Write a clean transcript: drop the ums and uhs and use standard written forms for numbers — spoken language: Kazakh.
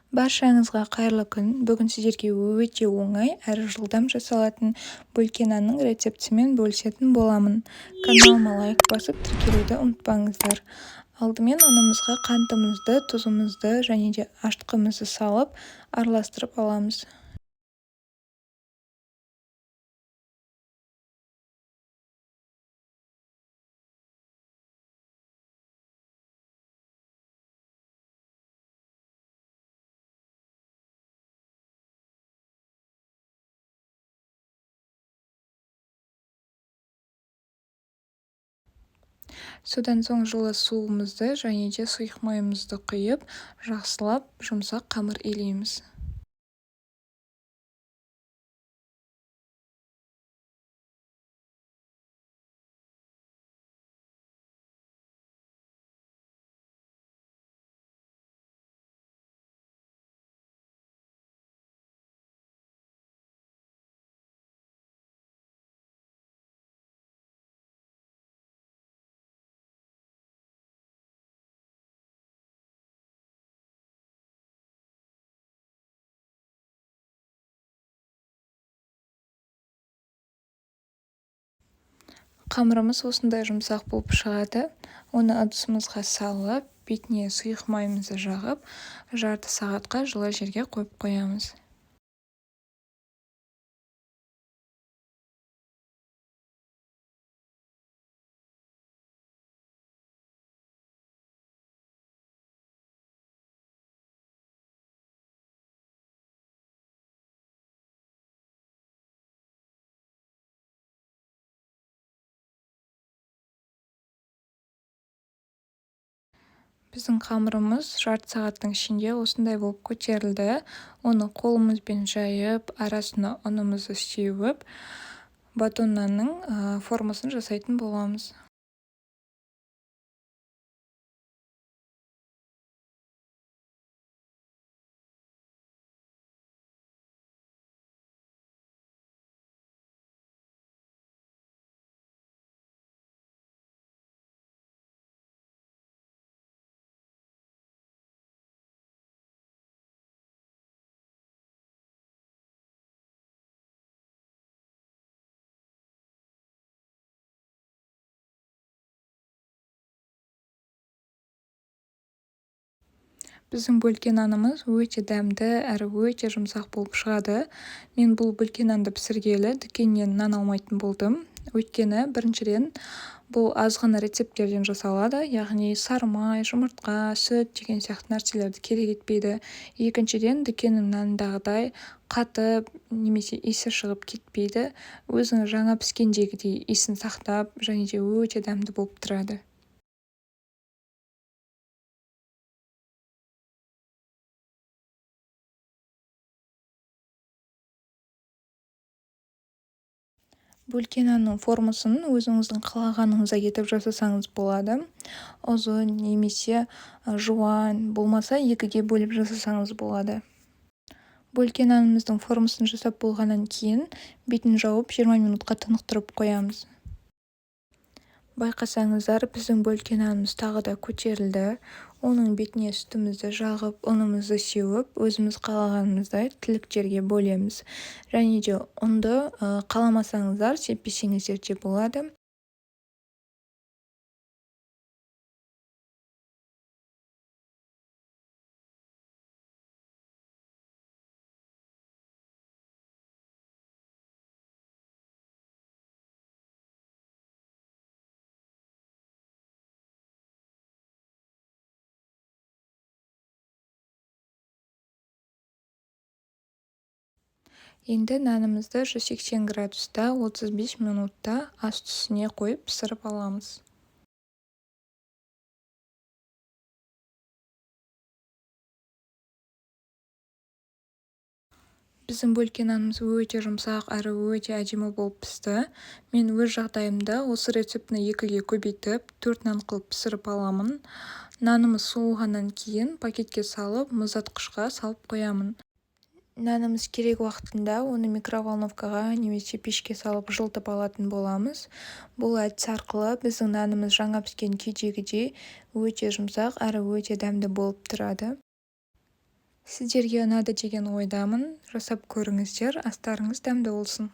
Баршаңызға қайырлы күн. Бүгін сіздерге өте оңай әрі жылдам жасалатын бөлке нанның рецептімен бөлісетін боламын. Каналыма лайк басып тіркелуді ұмытпаңыздар. Алдымен ұнымызға қантымызды, тұзымызды және де ашытқымызды салып араластырып аламыз. Содан соң жылы суымызды және де сұйық майымызды құйып, жақсылап жұмсақ қамыр илейміз. Қамырымыз осындай жұмсақ болып шығады. Оны ыдысымызға салып, бетіне сұйық майымызды жағып, жарты сағатқа жылы жерге қойып қоямыз. Біздің қамырымыз жарты сағаттың ішінде осындай болып көтерілді. Оны қолымызбен жайып, арасына ұнымызды сеуіп, батон нанның формасын жасайтын боламыз. Біздің бөлке нанымыз өте дәмді әрі өте жұмсақ болып шығады. Мен бұл бөлке нанды пісіргелі дүкеннен нан алмайтын болдым. Өйткені біріншіден бұл аз ғана рецепттерден жасалады, яғни сары май, жұмыртқа, сүт деген сияқты нәрселерді керек етпейді. Екіншіден дүкеннің нанындағыдай қатып немесе иісі шығып кетпейді. Өзінің жаңа піскендегідей иісін сақтап және де өте дәмді болып тұрады. Бөлке нанның формасын өзіңіздің қалағаныңызға етіп жасасаңыз болады. Ұзын немесе жуан, болмаса екіге бөліп жасасаңыз болады. Бөлке нанымыздың формасын жасап болғаннан кейін бетін жауып 20 минутқа тынықтырып қоямыз. Байқасаңыздар, біздің бөлке нанымыз тағы да көтерілді. Оның бетіне сүтімізді жағып, ұнымызды сеуіп, өзіміз қалағанымыздай тіліктерге бөлеміз. Және де ұнды қаламасаңыздар, сеппесеңіздер де болады. Енді нанымызды 180 градуста 35 минутта ас түсіне қойып пісіріп аламыз. Біздің бөлке нанымыз өте жұмсақ әрі өте әдемі болып пісті. Мен өз жағдайымда осы рецептіні екіге көбейтіп, 4 нан қылып пісіріп аламын. Нанымыз суығаннан кейін пакетке салып, мұздатқышқа салып қоямын. Нанымыз керек уақытында оны микроволновкаға немесе пешке салып жылытып алатын боламыз. Бұл әдіс арқылы біздің нанымыз жаңа піскен күйдегідей өте жұмсақ әрі өте дәмді болып тұрады. Сіздерге ұнады деген ойдамын. Жасап көріңіздер, астарыңыз дәмді болсын.